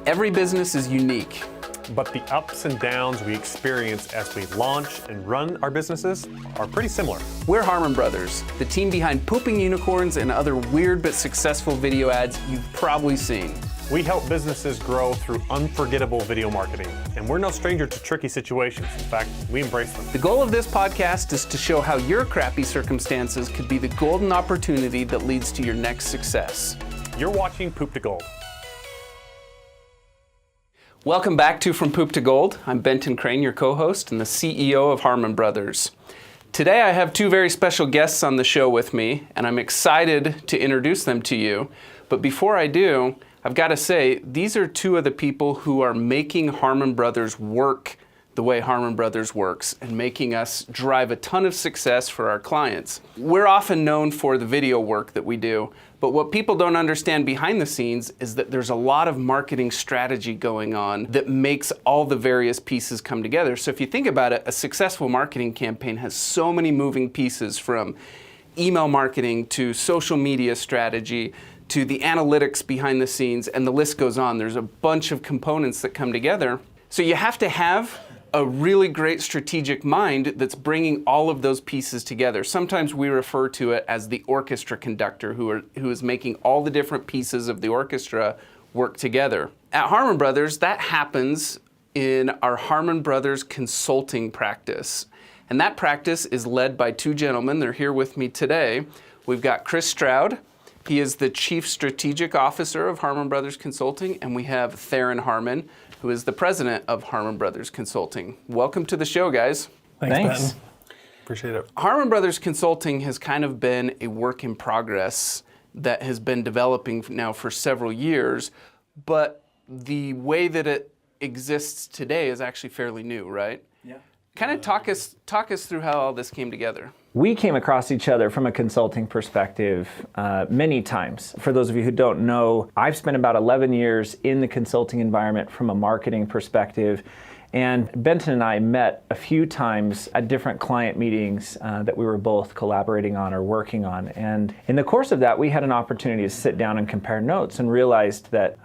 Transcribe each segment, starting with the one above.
Every business is unique. But the ups and downs we experience as we launch and run our businesses are pretty similar. We're Harmon Brothers, the team behind Pooping Unicorns and other weird but successful video ads you've probably seen. We help businesses grow through unforgettable video marketing, and we're no stranger to tricky situations. In fact, we embrace them. The goal of this podcast is to show how your crappy circumstances could be the golden opportunity that leads to your next success. You're watching Poop to Gold. Welcome back to From Poop to Gold. I'm Benton, your co-host and the CEO of Harmon Brothers. Today I have two very special guests on the show with me, and I'm excited to introduce them to you. But before I do, I've got to say, these are two of the people who are making Harmon Brothers work the way Harmon Brothers works and making us drive a ton of success for our clients. We're often known for the video work that we do, but what people don't understand behind the scenes is that there's a lot of marketing strategy going on that makes all the various pieces come together. So if you think about it, a successful marketing campaign has so many moving pieces, from email marketing to social media strategy to the analytics behind the scenes, and the list goes on. There's a bunch of components that come together. So you have to have a really great strategic mind that's bringing all of those pieces together. Sometimes we refer to it as the orchestra conductor who is making all the different pieces of the orchestra work together. At Harmon Brothers, that happens in our Harmon Brothers consulting practice. And that practice is led by two gentlemen. They're here with me today. We've got Chris Stroud. He is the Chief Strategic Officer of Harmon Brothers Consulting, and we have Theron Harmon, who is the President of Harmon Brothers Consulting. Welcome to the show, guys. Thanks. Ben. Appreciate it. Harmon Brothers Consulting has kind of been a work in progress that has been developing now for several years, but the way that it exists today is actually fairly new, right? Yeah. Kind of talk us through how all this came together. We came across each other from a consulting perspective many times. For those of you who don't know, I've spent about 11 years in the consulting environment from a marketing perspective. And Benton and I met a few times at different client meetings that we were both collaborating on or working on. And in the course of that, we had an opportunity to sit down and compare notes and realized that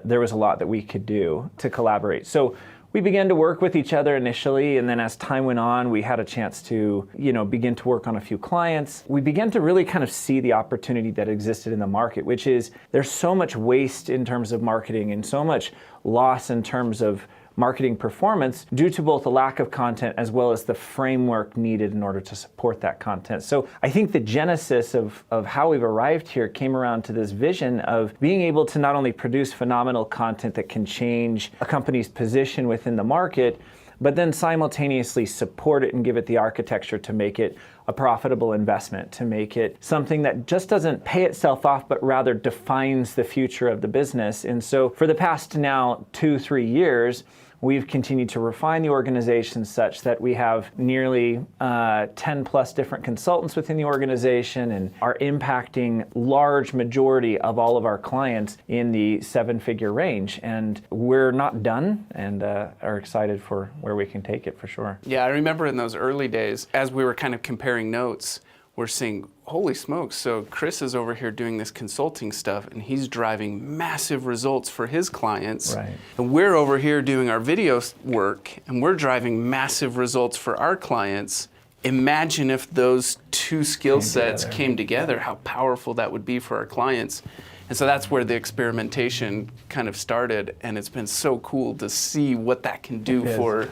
there was a lot that we could do to collaborate. So we began to work with each other initially, and then as time went on, we had a chance to, begin to work on a few clients. We began to really kind of see the opportunity that existed in the market, which is there's so much waste in terms of marketing and so much loss in terms of marketing performance due to both the lack of content as well as the framework needed in order to support that content. So I think the genesis of how we've arrived here came around to this vision of being able to not only produce phenomenal content that can change a company's position within the market, but then simultaneously support it and give it the architecture to make it a profitable investment, to make it something that just doesn't pay itself off, but rather defines the future of the business. And so for the past now 2-3 years, we've continued to refine the organization such that we have nearly 10 plus different consultants within the organization and are impacting large majority of all of our clients in the 7-figure range. And we're not done and are excited for where we can take it for sure. Yeah, I remember in those early days, as we were kind of comparing notes, we're seeing, holy smokes, so Chris is over here doing this consulting stuff and he's driving massive results for his clients. Right. And we're over here doing our video work and we're driving massive results for our clients. Imagine if those two skill sets came together, how powerful that would be for our clients. And so that's where the experimentation kind of started, and it's been so cool to see what that can do for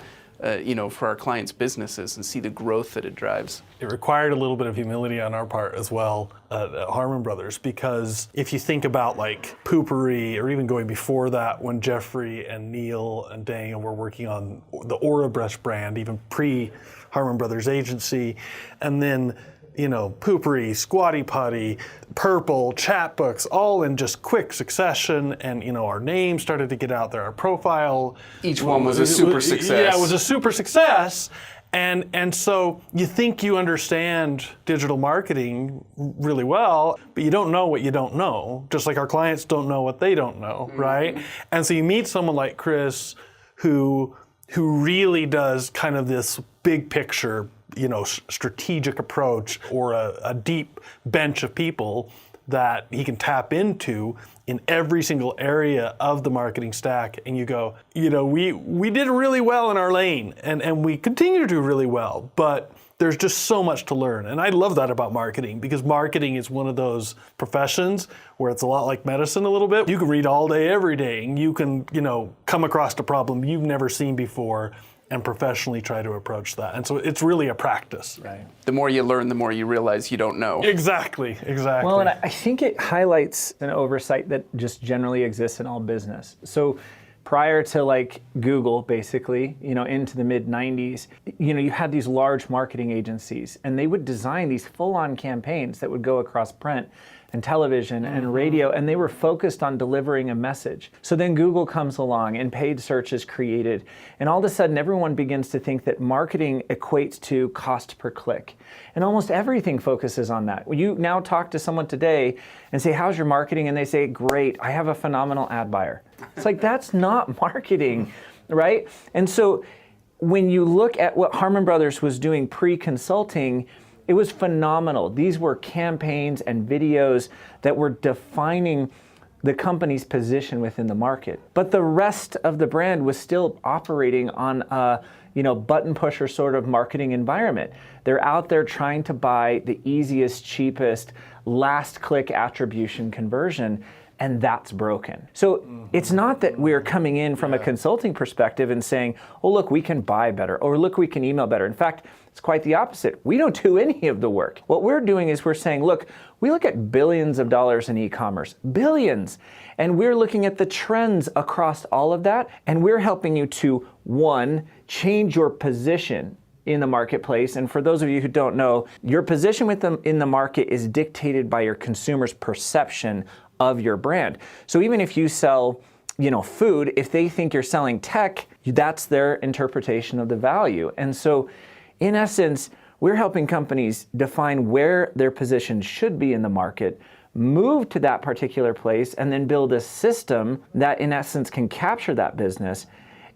our clients' businesses and see the growth that it drives. It required a little bit of humility on our part as well at Harmon Brothers, because if you think about like Poopery, or even going before that when Jeffrey and Neil and Daniel were working on the Aura Brush brand, even pre-Harmon Brothers agency, and then Poopery, Squatty Potty, Purple, Chatbooks, all in just quick succession, and our name started to get out there, our profile. Each one was a super success. Yeah, it was a super success. And so you think you understand digital marketing really well, but you don't know what you don't know, just like our clients don't know what they don't know, right? And so you meet someone like Chris who really does kind of this big picture, strategic approach, or a deep bench of people that he can tap into in every single area of the marketing stack. And you go, we did really well in our lane, and we continue to do really well, but there's just so much to learn. And I love that about marketing, because marketing is one of those professions where it's a lot like medicine a little bit. You can read all day, every day, and you can, come across a problem you've never seen before and professionally try to approach that. And so it's really a practice. Right. The more you learn, the more you realize you don't know. Exactly. Well, and I think it highlights an oversight that just generally exists in all business. So prior to like Google, basically, into the mid 90s, you had these large marketing agencies, and they would design these full-on campaigns that would go across print and television and radio, and they were focused on delivering a message. So then Google comes along and paid search is created, and all of a sudden everyone begins to think that marketing equates to cost per click. And almost everything focuses on that. You now talk to someone today and say, how's your marketing? And they say, great, I have a phenomenal ad buyer. It's like, that's not marketing, right? And so when you look at what Harmon Brothers was doing pre-consulting, it was phenomenal. These were campaigns and videos that were defining the company's position within the market. But the rest of the brand was still operating on a button pusher sort of marketing environment. They're out there trying to buy the easiest, cheapest, last click attribution conversion, and that's broken. So it's not that we're coming in from a consulting perspective and saying, oh, look, we can buy better, or look, we can email better. In fact, it's quite the opposite. We don't do any of the work. What we're doing is we're saying, look, we look at billions of dollars in e-commerce, billions, and we're looking at the trends across all of that, and we're helping you to, one, change your position in the marketplace. And for those of you who don't know, your position with them in the market is dictated by your consumer's perception of your brand. So even if you sell, food, if they think you're selling tech, that's their interpretation of the value. And so in essence, we're helping companies define where their position should be in the market, move to that particular place, and then build a system that in essence can capture that business.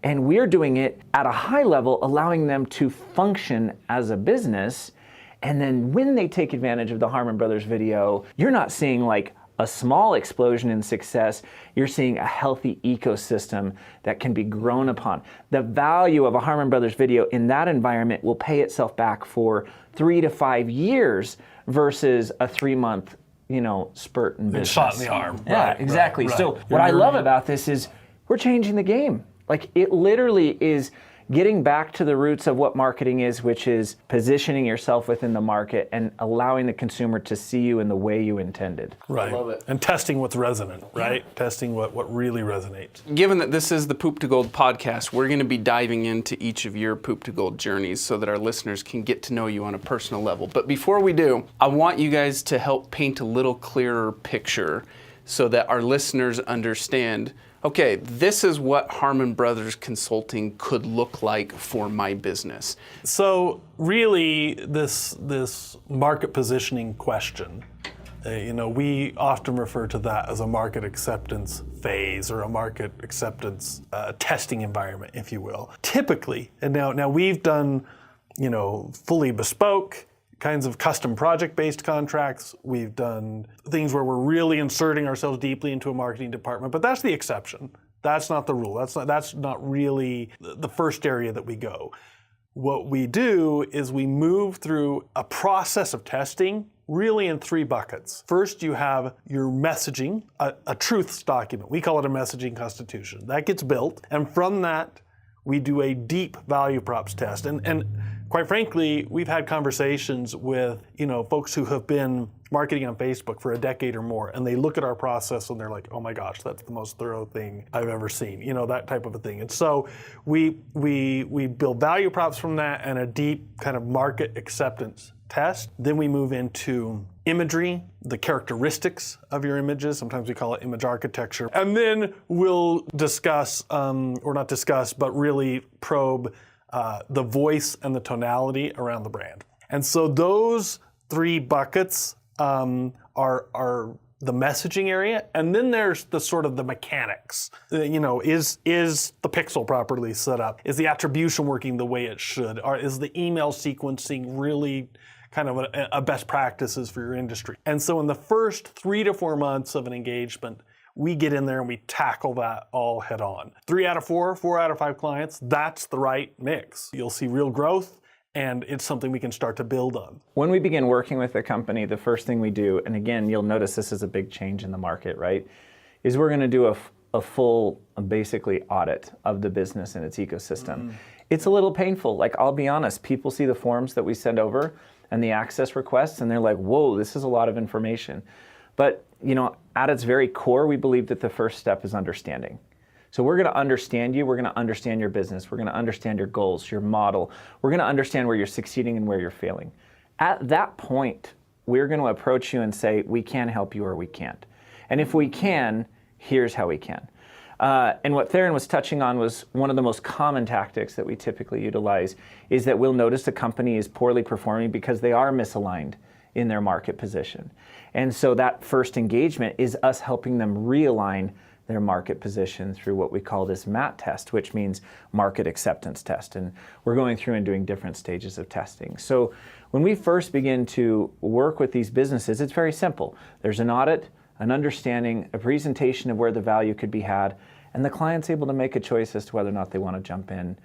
And we're doing it at a high level, allowing them to function as a business. And then when they take advantage of the Harmon Brothers video, you're not seeing like a small explosion in success, you're seeing a healthy ecosystem that can be grown upon. The value of a Harmon Brothers video in that environment will pay itself back for 3 to 5 years versus a 3-month, spurt in business. Shot in the arm. Yeah, right, exactly. Right. So what I love about this is we're changing the game. Like, it literally is getting back to the roots of what marketing is, which is positioning yourself within the market and allowing the consumer to see you in the way you intended. Right. I love it. And testing what's resonant, right? Testing what really resonates. Given that this is the Poop to Gold podcast, we're going to be diving into each of your Poop to Gold journeys so that our listeners can get to know you on a personal level. But before we do, I want you guys to help paint a little clearer picture so that our listeners understand, okay, this is what Harmon Brothers Consulting could look like for my business. So really, this market positioning question, we often refer to that as a market acceptance phase or a market acceptance testing environment, if you will. Typically, and now we've done, fully bespoke kinds of custom project-based contracts. We've done things where we're really inserting ourselves deeply into a marketing department, but that's the exception. That's not the rule. That's not really the first area that we go. What we do is we move through a process of testing really in 3 buckets. First, you have your messaging, a truths document. We call it a messaging constitution. That gets built, and from that, we do a deep value props test. And quite frankly, we've had conversations with, folks who have been marketing on Facebook for a decade or more, and they look at our process and they're like, oh my gosh, that's the most thorough thing I've ever seen, that type of a thing. And so we build value props from that and a deep kind of market acceptance test. Then we move into imagery, the characteristics of your images. Sometimes we call it image architecture. And then we'll discuss, or not discuss, but really probe the voice and the tonality around the brand. And so those 3 buckets are the messaging area, and then there's the sort of the mechanics. Is the pixel properly set up? Is the attribution working the way it should? Or is the email sequencing really kind of a best practices for your industry. And so in the first 3 to 4 months of an engagement, we get in there and we tackle that all head on. 3 out of 4, 4 out of 5 clients, that's the right mix. You'll see real growth, and it's something we can start to build on. When we begin working with a company, the first thing we do, and again, you'll notice this is a big change in the market, right, is we're going to do a full, basically, audit of the business and its ecosystem. It's a little painful. Like, I'll be honest, people see the forms that we send over and the access requests, and they're like, whoa, this is a lot of information. But, at its very core, we believe that the first step is understanding. So we're going to understand you, we're going to understand your business, we're going to understand your goals, your model, we're going to understand where you're succeeding and where you're failing. At that point, we're going to approach you and say, we can help you or we can't. And if we can, here's how we can. And what Theron was touching on was one of the most common tactics that we typically utilize is that we'll notice a company is poorly performing because they are misaligned in their market position. And so that first engagement is us helping them realign their market position through what we call this MAT test, which means market acceptance test. And we're going through and doing different stages of testing. So when we first begin to work with these businesses, it's very simple. There's an audit, an understanding, a presentation of where the value could be had, and the client's able to make a choice as to whether or not they want to jump in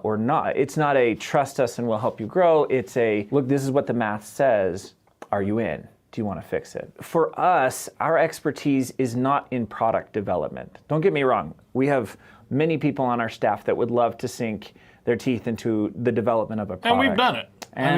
or not. It's not a trust us and we'll help you grow. It's a, look, this is what the math says. Are you in? Do you want to fix it? For us, our expertise is not in product development. Don't get me wrong. We have many people on our staff that would love to sink their teeth into the development of a product. And we've done it.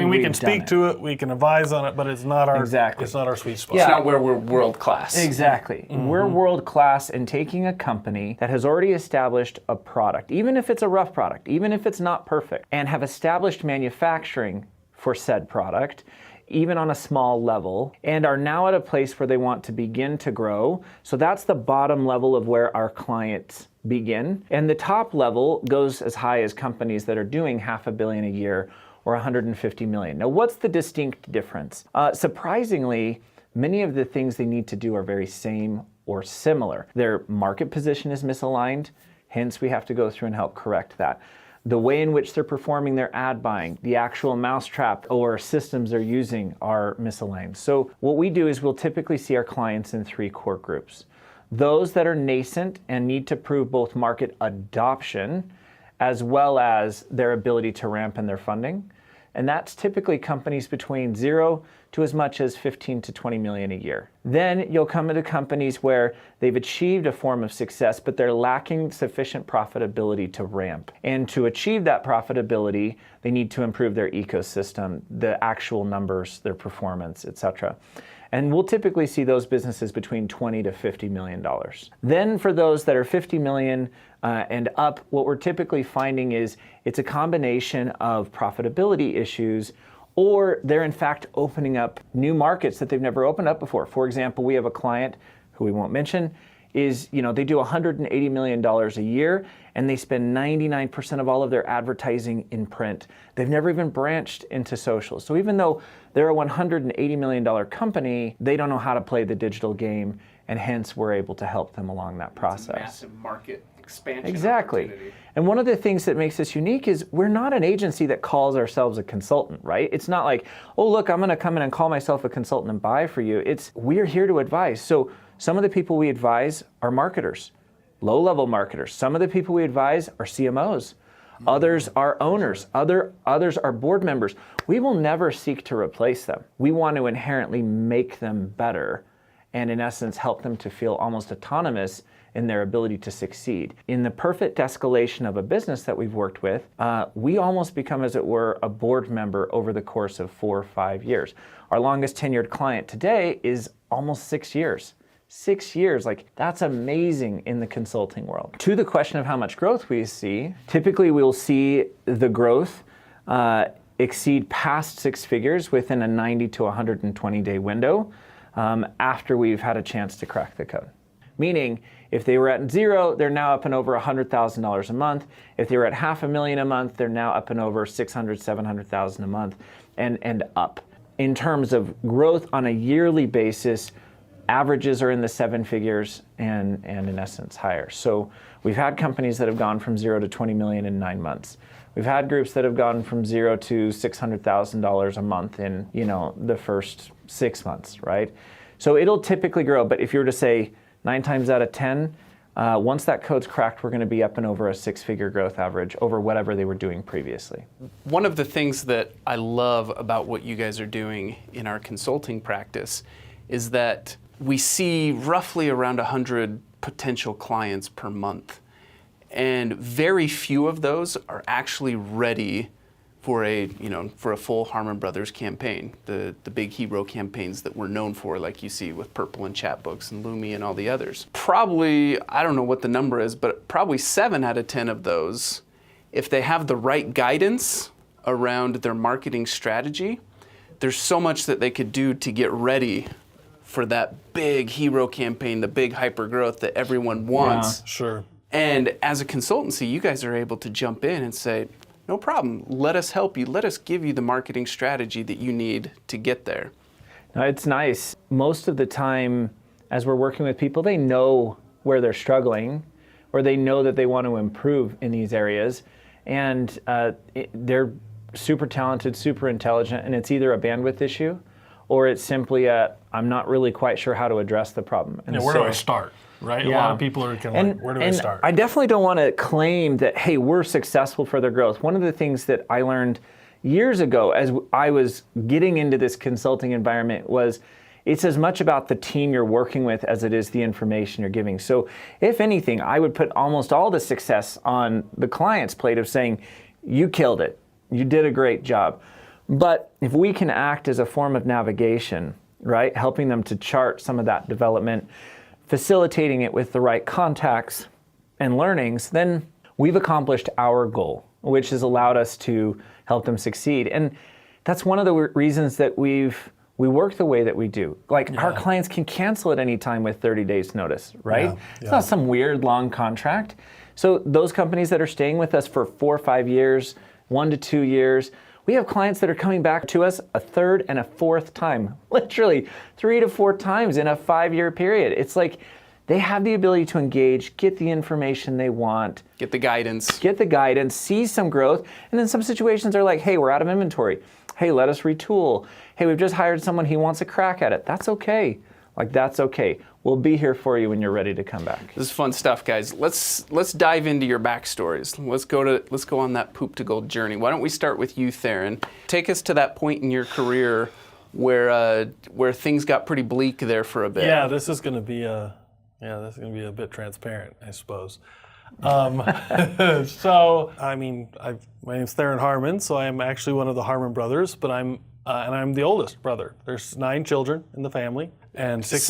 We can speak to it, we can advise on it, but it's not our It's not our sweet spot. It's not where we're world class. Exactly. We're world class in taking a company that has already established a product, even if it's a rough product, even if it's not perfect, and have established manufacturing for said product, even on a small level, and are now at a place where they want to begin to grow. So that's the bottom level of where our clients begin. And the top level goes as high as companies that are doing $500 million a year or $150 million. Now, what's the distinct difference? Surprisingly, many of the things they need to do are very same or similar. Their market position is misaligned, hence we have to go through and help correct that. The way in which they're performing their ad buying, the actual mousetrap or systems they're using are misaligned. So what we do is we'll typically see our clients in 3 core groups. Those that are nascent and need to prove both market adoption as well as their ability to ramp in their funding. And that's typically companies between 0 to as much as 15 to 20 million a year. Then you'll come into companies where they've achieved a form of success, but they're lacking sufficient profitability to ramp. And to achieve that profitability, they need to improve their ecosystem, the actual numbers, their performance, etc. And we'll typically see those businesses between $20 to $50 million. Then for those that are 50 million and up, what we're typically finding is it's a combination of profitability issues, or they're in fact opening up new markets that they've never opened up before. For example, we have a client who we won't mention is, they do $180 million a year and they spend 99% of all of their advertising in print. They've never even branched into social. So even though they're a $180 million company, they don't know how to play the digital game, and hence we're able to help them along that process. It's a massive market expansion. Exactly. And one of the things that makes us unique is we're not an agency that calls ourselves a consultant, right? It's not like, oh, look, I'm going to come in and call myself a consultant and buy for you. It's we're here to advise. So some of the people we advise are marketers, low-level marketers. Some of the people we advise are CMOs. Others are owners. Others are board members. We will never seek to replace them. We want to inherently make them better and, in essence, help them to feel almost autonomous in their ability to succeed. In the perfect escalation of a business that we've worked with, we almost become, as it were, a board member over the course of 4 or 5 years. Our longest tenured client today is almost 6 years. 6 years, that's amazing in the consulting world. To the question of how much growth we see, typically we'll see the growth exceed past 6 figures within a 90 to 120 day window after we've had a chance to crack the code. Meaning, if they were at 0, they're now up and over $100,000 a month. If they were at $500,000 a month, they're now up and over $600,000, $700,000 a month and up. In terms of growth on a yearly basis, averages are in the 7 figures and in essence higher. So we've had companies that have gone from 0 to 20 million in 9 months. We've had groups that have gone from 0 to $600,000 a month in, the first 6 months, right? So it'll typically grow, but if you were to say 9 times out of 10, once that code's cracked, we're going to be up and over a 6-figure growth average over whatever they were doing previously. One of the things that I love about what you guys are doing in our consulting practice is that we see roughly around 100 potential clients per month. And very few of those are actually ready for a full Harmon Brothers campaign, the big hero campaigns that we're known for, like you see with Purple and Chatbooks and Lumi and all the others. Probably, I don't know what the number is, but probably 7 out of 10 of those, if they have the right guidance around their marketing strategy, there's so much that they could do to get ready for that big hero campaign, the big hyper growth that everyone wants. Yeah, sure. And as a consultancy, you guys are able to jump in and say, no problem, let us help you. Let us give you the marketing strategy that you need to get there. Now, it's nice. Most of the time, as we're working with people, they know where they're struggling, or they know that they want to improve in these areas. And they're super talented, super intelligent, and it's either a bandwidth issue, or it's simply I'm not really quite sure how to address the problem. And Where do I start? Right? Yeah. A lot of people are kind of like, where do I start? I definitely don't want to claim that, hey, we're successful for their growth. One of the things that I learned years ago as I was getting into this consulting environment was it's as much about the team you're working with as it is the information you're giving. So if anything, I would put almost all the success on the client's plate of saying, you killed it. You did a great job. But if we can act as a form of navigation, right, helping them to chart some of that development, facilitating it with the right contacts and learnings, then we've accomplished our goal, which has allowed us to help them succeed. And that's one of the reasons that we work the way that we do. Like our clients can cancel at any time with 30 days notice, right? Yeah. It's not some weird long contract. So those companies that are staying with us for 4 or 5 years, 1 to 2 years, we have clients that are coming back to us a 3rd and a 4th time, literally 3 to 4 times in a 5-year period. It's like they have the ability to engage, get the information they want, Get the guidance. see some growth, and then some situations are like, hey, we're out of inventory. Hey, let us retool. Hey, we've just hired someone, he wants a crack at it. That's okay. That's okay. We'll be here for you when you're ready to come back. This is fun stuff, guys. Let's dive into your backstories. Let's go on that poop to gold journey. Why don't we start with you, Theron? Take us to that point in your career where things got pretty bleak there for a bit. Yeah, this is going to be a bit transparent, I suppose. So, I mean, my name's Theron Harmon, so I'm actually one of the Harmon brothers, but I'm the oldest brother. There's 9 children in the family and six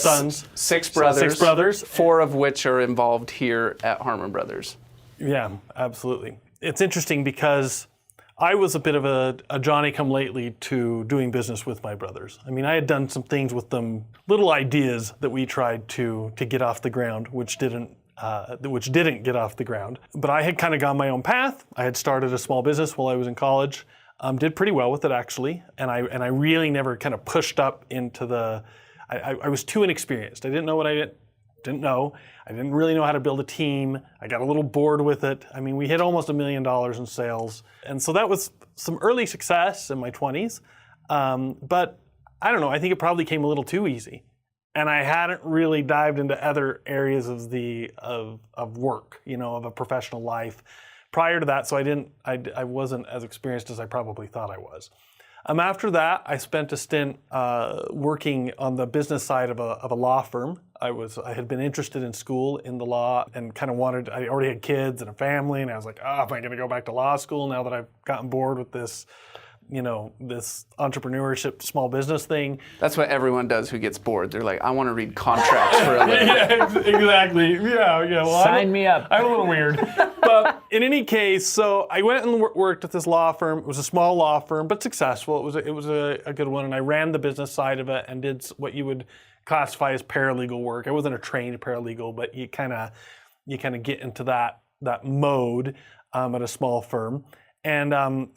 sons. 6 brothers. 6 brothers. 4 of which are involved here at Harmon Brothers. Yeah, absolutely. It's interesting because I was a bit of a Johnny-come-lately to doing business with my brothers. I mean, I had done some things with them, little ideas that we tried to get off the ground, which didn't get off the ground. But I had kind of gone my own path. I had started a small business while I was in college. Did pretty well with it, actually, and I really never kind of pushed up into the. I was too inexperienced. I didn't know what I didn't know. I didn't really know how to build a team. I got a little bored with it. I mean, we hit almost $1 million in sales, and so that was some early success in my 20s. But I don't know. I think it probably came a little too easy, and I hadn't really dived into other areas of work, of a professional life. Prior to that, so I wasn't as experienced as I probably thought I was. After that, I spent a stint working on the business side of a law firm. I had been interested in school in the law and kind of I already had kids and a family, and I was like, am I going to go back to law school now that I've gotten bored with this this entrepreneurship small business thing? That's what everyone does who gets bored. They're like, I want to read contracts for a living. Yeah, exactly. Yeah. Well, Sign me up. I'm a little weird. But in any case, so I went and worked at this law firm. It was a small law firm, but successful. It was a good one, and I ran the business side of it and did what you would classify as paralegal work. I wasn't a trained paralegal, but you kind of get into that mode at a small firm. And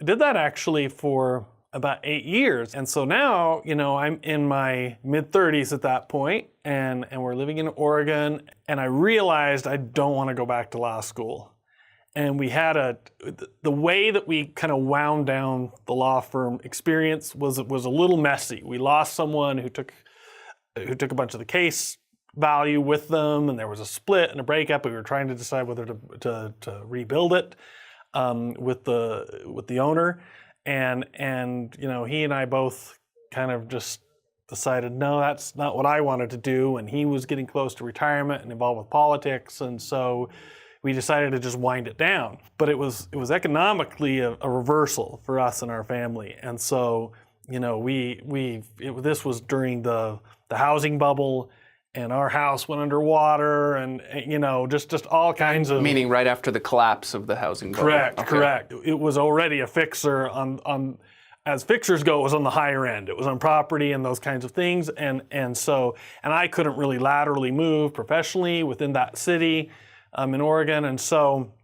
did that actually for about 8 years. And so now, I'm in my mid-30s at that point, and we're living in Oregon, and I realized I don't want to go back to law school. And we had the way that we kind of wound down the law firm experience was a little messy. We lost someone who took a bunch of the case value with them, and there was a split and a breakup. We were trying to decide whether to rebuild it with the owner, and he and I both kind of just decided, no, that's not what I wanted to do. And he was getting close to retirement and involved with politics, and so we decided to just wind it down. But it was economically a reversal for us and our family. And so, this was during the housing bubble, and our house went underwater, and just all kinds of. Meaning right after the collapse of the housing bubble. Correct, Okay. correct. It was already a fixer on as fixers go, it was on the higher end. It was on property and those kinds of things. And I couldn't really laterally move professionally within that city. In Oregon, and so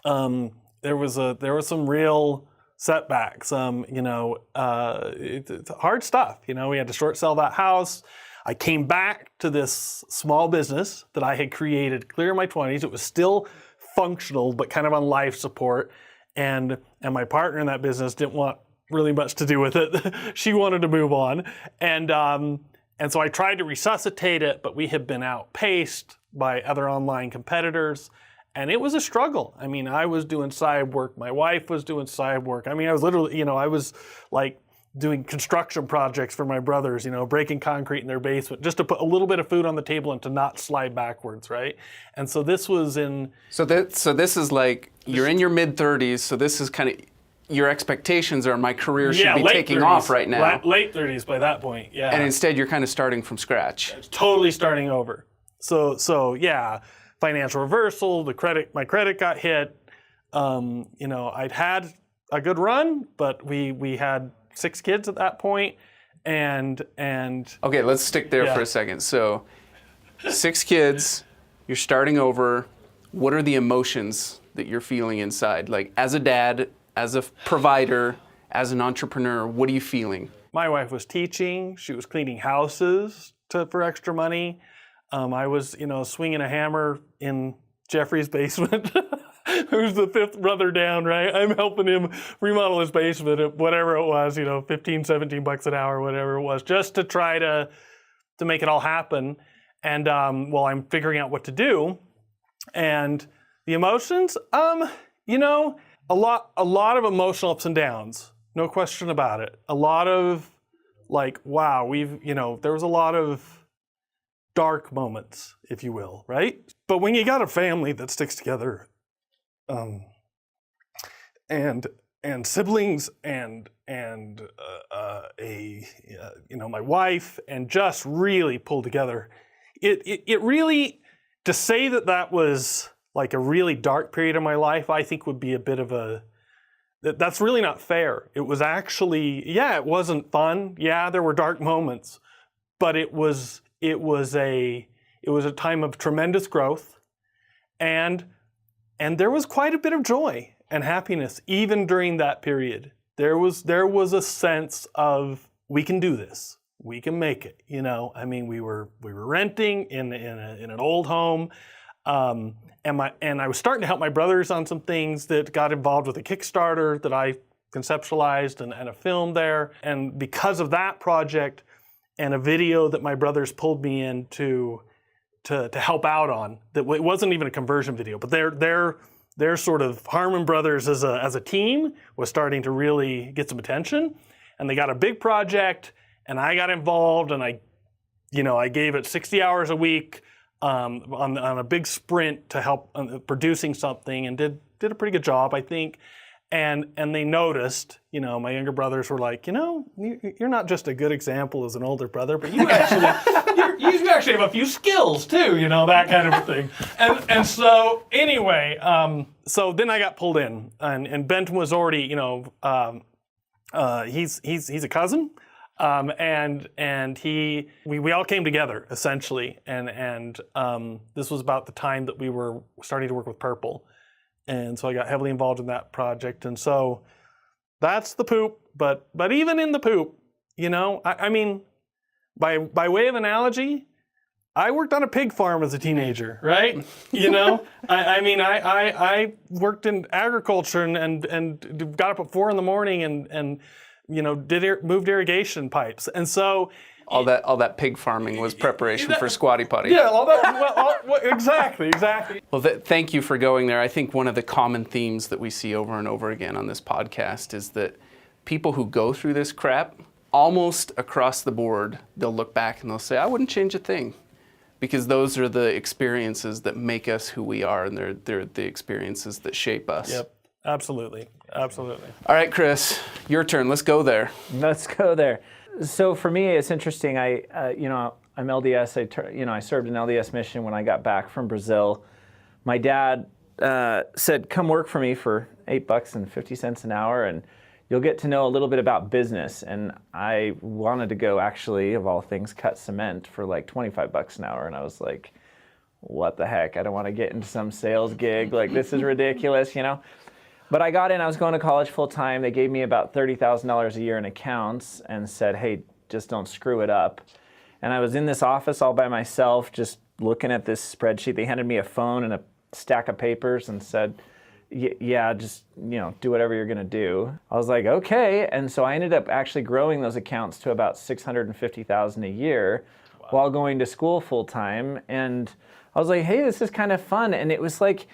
there was some real setbacks. It's hard stuff. We had to short sell that house. I came back to this small business that I had created clear in my 20s. It was still functional, but kind of on life support. And my partner in that business didn't want really much to do with it. She wanted to move on, and so I tried to resuscitate it, but we had been outpaced by other online competitors, and it was a struggle. I mean, I was doing side work. My wife was doing side work. I mean, I was literally, I was like doing construction projects for my brothers, breaking concrete in their basement just to put a little bit of food on the table and to not slide backwards, right? And so this was in... So this is like, you're in your mid-30s, so this is kind of, your expectations are my career should be taking 30s, off right now. Late 30s by that point, yeah. And instead you're kind of starting from scratch. Totally starting over. So yeah, financial reversal, my credit got hit. I'd had a good run, but we had 6 kids at that point, and Okay, let's stick there for a second. So 6 kids, you're starting over. What are the emotions that you're feeling inside? Like, as a dad, as a provider, as an entrepreneur, what are you feeling? My wife was teaching. She was cleaning houses for extra money. I was, swinging a hammer in Jeffrey's basement, who's the 5th brother down, right? I'm helping him remodel his basement at whatever it was, $15, $17 an hour, whatever it was, just to try to make it all happen. And while I'm figuring out what to do, and the emotions, a lot of emotional ups and downs, no question about it. A lot of like, wow, there was a lot of dark moments, if you will, right? But when you got a family that sticks together, and siblings and my wife, and just really pulled together, it really, to say that was like a really dark period of my life, I think would be a bit of that's really not fair. It was actually, it wasn't fun. Yeah, there were dark moments, but it was a time of tremendous growth, and there was quite a bit of joy and happiness even during that period. There was a sense of, we can do this, we can make it. I mean, we were renting in an old home, and I was starting to help my brothers on some things that got involved with a Kickstarter that I conceptualized and a film there, and because of that project and a video that my brothers pulled me in to help out on, that it wasn't even a conversion video, but their sort of Harmon Brothers as a team was starting to really get some attention, and they got a big project, and I got involved, and I gave it 60 hours a week on a big sprint to help producing something, and did a pretty good job, I think. And they noticed, my younger brothers were like, you're not just a good example as an older brother, but you actually have a few skills too, that kind of a thing. And so anyway, so then I got pulled in, and Benton was already, he's a cousin, and we all came together essentially, and this was about the time that we were starting to work with Purple. And so I got heavily involved in that project. And so That's the poop. But even in the poop, you know, I mean, by way of analogy, I worked on a pig farm as a teenager, right? You know, I worked in agriculture and got up at 4 a.m. and you know, moved irrigation pipes, and so all that pig farming was preparation for squatty potty. yeah, all that. Well, exactly. Well, thank you for going there. I think one of the common themes that we see over and over again on this podcast is that people who go through this crap, almost across the board, they'll look back and they'll say, I wouldn't change a thing. Because those are the experiences that make us who we are, and they're the experiences that shape us. Yep, absolutely. All right, Chris, your turn. Let's go there. Let's go there. So for me, it's interesting. I'm LDS. I served an LDS mission when I got back from Brazil. My dad said, "Come work for me for $8.50 an hour, and you'll get to know a little bit about business." And I wanted to go, actually, of all things, cut cement for like $25 an hour. And I was like, what the heck? I don't want to get into some sales gig. Like, this is ridiculous, you know? But I got in, I was going to college full time. They gave me about $30,000 a year in accounts and said, hey, just don't screw it up. And I was in this office all by myself, just looking at this spreadsheet. They handed me a phone and a stack of papers and said, yeah, just, you know, do whatever you're gonna do. I was like, okay. And so I ended up actually growing those accounts to about $650,000 a year while going to school full time. And I was like, hey, this is kind of fun. And it was like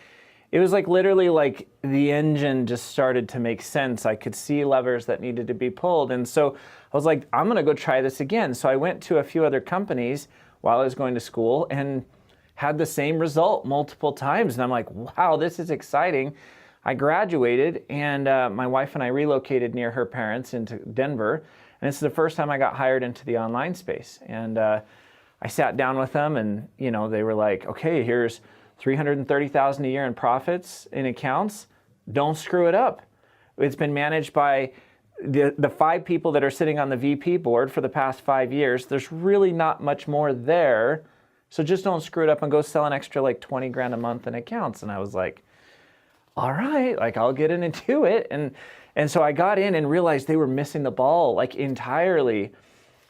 literally like the engine just started to make sense. I could see levers that needed to be pulled. And so I was like, I'm gonna go try this again. So I went to a few other companies while I was going to school and had the same result multiple times. And I'm like, wow, this is exciting. I graduated, and my wife and I relocated near her parents into Denver. And it's the first time I got hired into the online space. And I sat down with them, and you know, they were like, okay, here's $330,000 a year in profits in accounts. Don't screw it up. It's been managed by the 5 people that are sitting on the VP board for the past 5 years. There's really not much more there. So just don't screw it up and go sell an extra like 20 grand a month in accounts. And I was like, all right, like I'll get in and do it. And so I got in and realized they were missing the ball like entirely.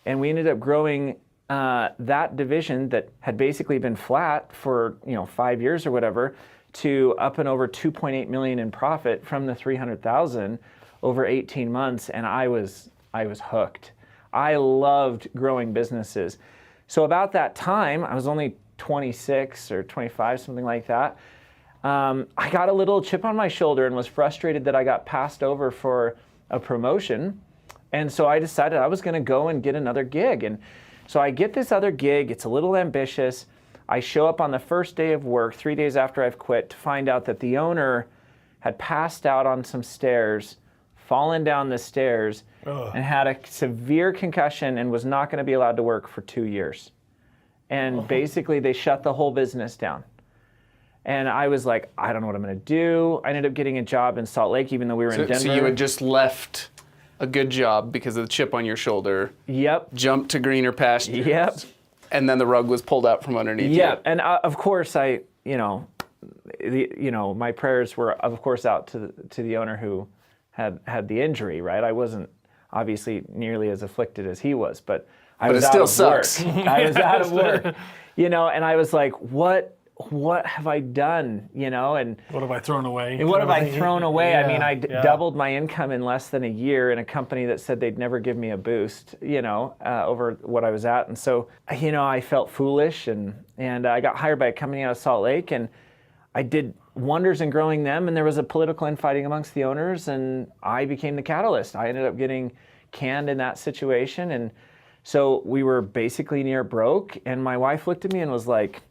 And we ended up growing that division that had basically been flat for 5 years or whatever to up and over 2.8 million in profit from the 300,000 over 18 months. And I was hooked. I loved growing businesses. So about that time, I was only 26 or 25, something like that. I got a little chip on my shoulder and was frustrated that I got passed over for a promotion. And so I decided I was going to go and get another gig. And so I get this other gig. It's a little ambitious. I show up on the first day of work, 3 days after I've quit, to find out that the owner had passed out on some stairs, fallen down the stairs, and had a severe concussion and was not going to be allowed to work for 2 years. And basically they shut the whole business down. And I was like, I don't know what I'm going to do. I ended up getting a job in Salt Lake, even though we were in Denver. So you had just left a good job because of the chip on your shoulder. Yep. Jumped to greener pastures. Yep. And then the rug was pulled out from underneath you. Yeah, and of course my prayers were of course out to the owner who had the injury, right? I wasn't obviously nearly as afflicted as he was, but I was out of work. I was out of work, and I was like, what have I done, and what have I thrown away? And what have I thrown away? Yeah, I mean, I doubled my income in less than a year in a company that said they'd never give me a boost, over what I was at. And so, I felt foolish, and I got hired by a company out of Salt Lake, and I did wonders in growing them, and there was a political infighting amongst the owners, and I became the catalyst. I ended up getting canned in that situation, and so we were basically near broke, and my wife looked at me and was like,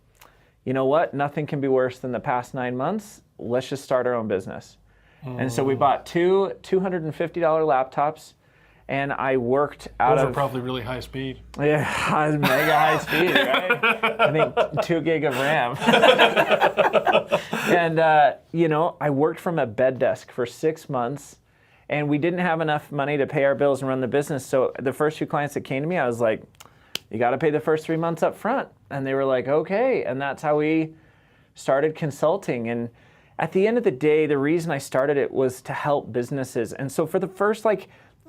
you know what? Nothing can be worse than the past 9 months. Let's just start our own business. And so we bought two $250 laptops, and I worked out Those of... are probably really high speed. Yeah, mega high speed, right? I think 2 gig of RAM. And, I worked from a bed desk for 6 months, and we didn't have enough money to pay our bills and run the business. So the first few clients that came to me, I was like, you got to pay the first 3 months up front. And they were like, okay. And that's how we started consulting. at the end of the day, the reason I started it was to help businesses. And so for the first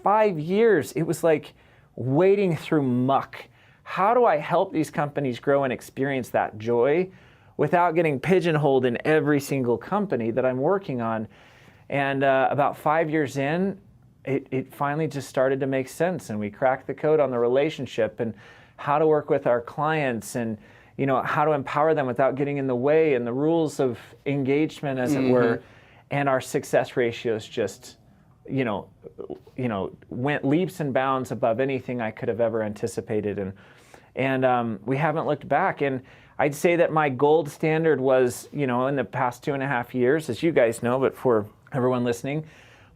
5 years, it was like wading through muck. How do I help these companies grow and experience that joy without getting pigeonholed in every single company that I'm working on? And about 5 years in, it finally just started to make sense, and we cracked the code on the relationship and how to work with our clients, and how to empower them without getting in the way, and the rules of engagement, as it were. And our success ratios just went leaps and bounds above anything I could have ever anticipated, and we haven't looked back. And I'd say that my gold standard was, in the past 2.5 years, as you guys know, but for everyone listening,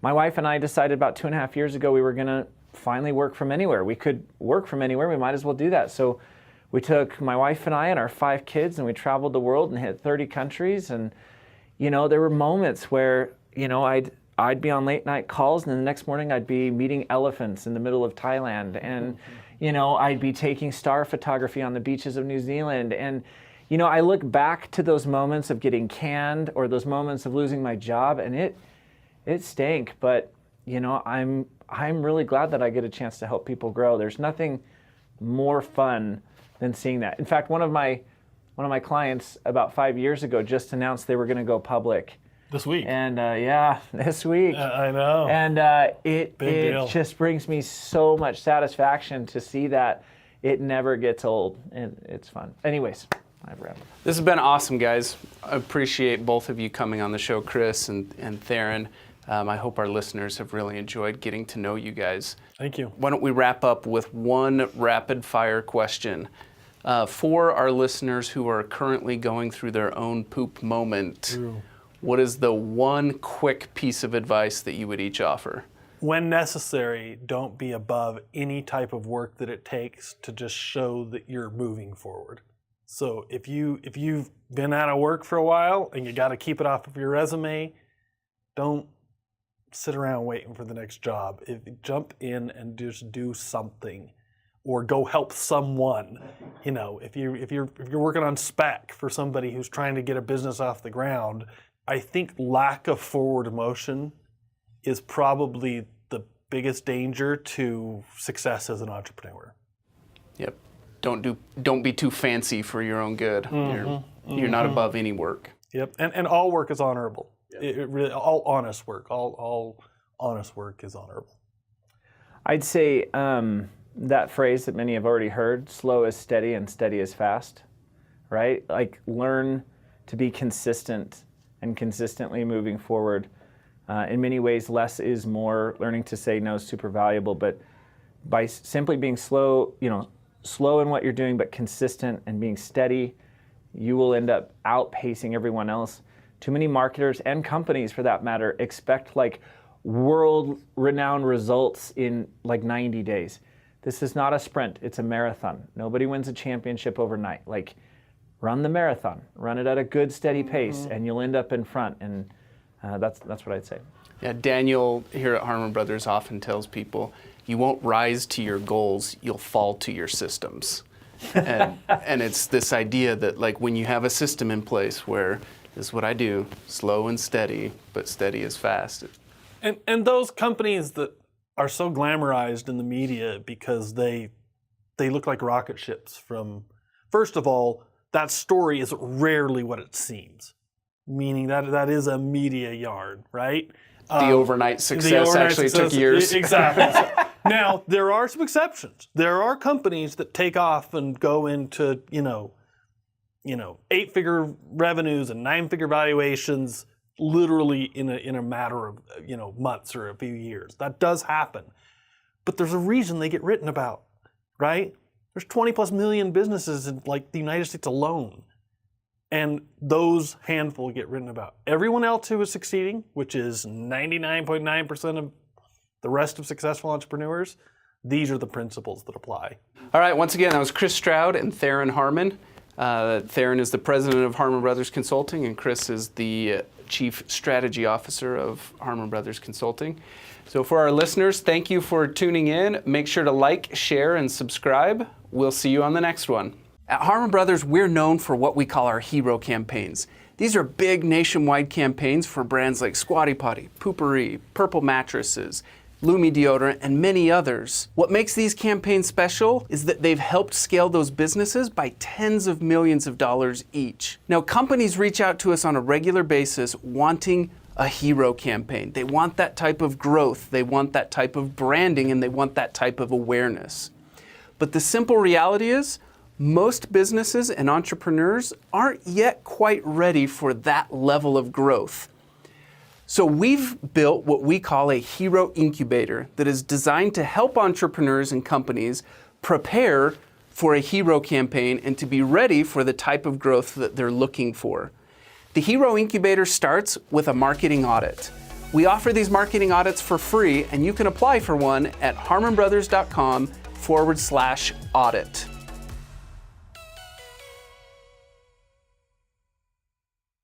my wife and I decided about 2.5 years ago we were going to finally work from anywhere. We could work from anywhere. We might as well do that. So we took my wife and I and our 5 kids, and we traveled the world and hit 30 countries. And, there were moments where, I'd be on late night calls, and then the next morning I'd be meeting elephants in the middle of Thailand. And, I'd be taking star photography on the beaches of New Zealand. And, I look back to those moments of getting canned or those moments of losing my job, and it stank. But, I'm really glad that I get a chance to help people grow. There's nothing more fun than seeing that. In fact, one of my clients about 5 years ago just announced they were going to go public. This week. And this week. I know. And it just brings me so much satisfaction to see that it never gets old, and it's fun. Anyways, I've read. This has been awesome, guys. I appreciate both of you coming on the show, Chris and Theron. I hope our listeners have really enjoyed getting to know you guys. Thank you. Why don't we wrap up with one rapid fire question for our listeners who are currently going through their own poop moment. Ooh. What is the one quick piece of advice that you would each offer? When necessary, don't be above any type of work that it takes to just show that you're moving forward. So if you've been out of work for a while and you got to keep it off of your resume, don't sit around waiting for the next job. Jump in and just do something, or go help someone. If you're working on spec for somebody who's trying to get a business off the ground, I think lack of forward motion is probably the biggest danger to success as an entrepreneur. Yep. Don't be too fancy for your own good. You're not above any work. Yep. And all work is honorable. It really, all honest work. All honest work is honorable. I'd say that phrase that many have already heard: slow is steady and steady is fast. Right? Learn to be consistent and consistently moving forward. In many ways, less is more. Learning to say no is super valuable, but by simply being slow in what you're doing, but consistent and being steady, you will end up outpacing everyone else. Too many marketers and companies, for that matter, expect world-renowned results in 90 days. This is not a sprint, it's a marathon. Nobody wins a championship overnight. Run the marathon, run it at a good, steady pace, and you'll end up in front. And that's what I'd say. Yeah, Daniel here at Harmon Brothers often tells people, you won't rise to your goals, you'll fall to your systems. And it's this idea that when you have a system in place where this is what I do, slow and steady, but steady is fast. And those companies that are so glamorized in the media because they look like rocket ships from, first of all, that story is rarely what it seems, meaning that is a media yarn, right? The overnight success actually took years. Exactly. Now, there are some exceptions. There are companies that take off and go into, 8-figure revenues and 9-figure valuations literally in a matter of, months or a few years. That does happen. But there's a reason they get written about, right? There's 20 plus million businesses in the United States alone. And those handful get written about. Everyone else who is succeeding, which is 99.9% of the rest of successful entrepreneurs, these are the principles that apply. All right, once again, that was Chris Stroud and Theron Harmon. Theron is the president of Harmon Brothers Consulting, and Chris is the chief strategy officer of Harmon Brothers Consulting. So for our listeners, thank you for tuning in. Make sure to like, share, and subscribe. We'll see you on the next one. At Harmon Brothers, we're known for what we call our hero campaigns. These are big nationwide campaigns for brands like Squatty Potty, Poopery, Purple Mattresses, Lumi Deodorant, and many others. What makes these campaigns special is that they've helped scale those businesses by tens of millions of dollars each. Now, companies reach out to us on a regular basis wanting a hero campaign. They want that type of growth, they want that type of branding, and they want that type of awareness. But the simple reality is, most businesses and entrepreneurs aren't yet quite ready for that level of growth. So we've built what we call a hero incubator that is designed to help entrepreneurs and companies prepare for a hero campaign and to be ready for the type of growth that they're looking for. The Hero Incubator starts with a marketing audit. We offer these marketing audits for free, and you can apply for one at harmonbrothers.com/audit.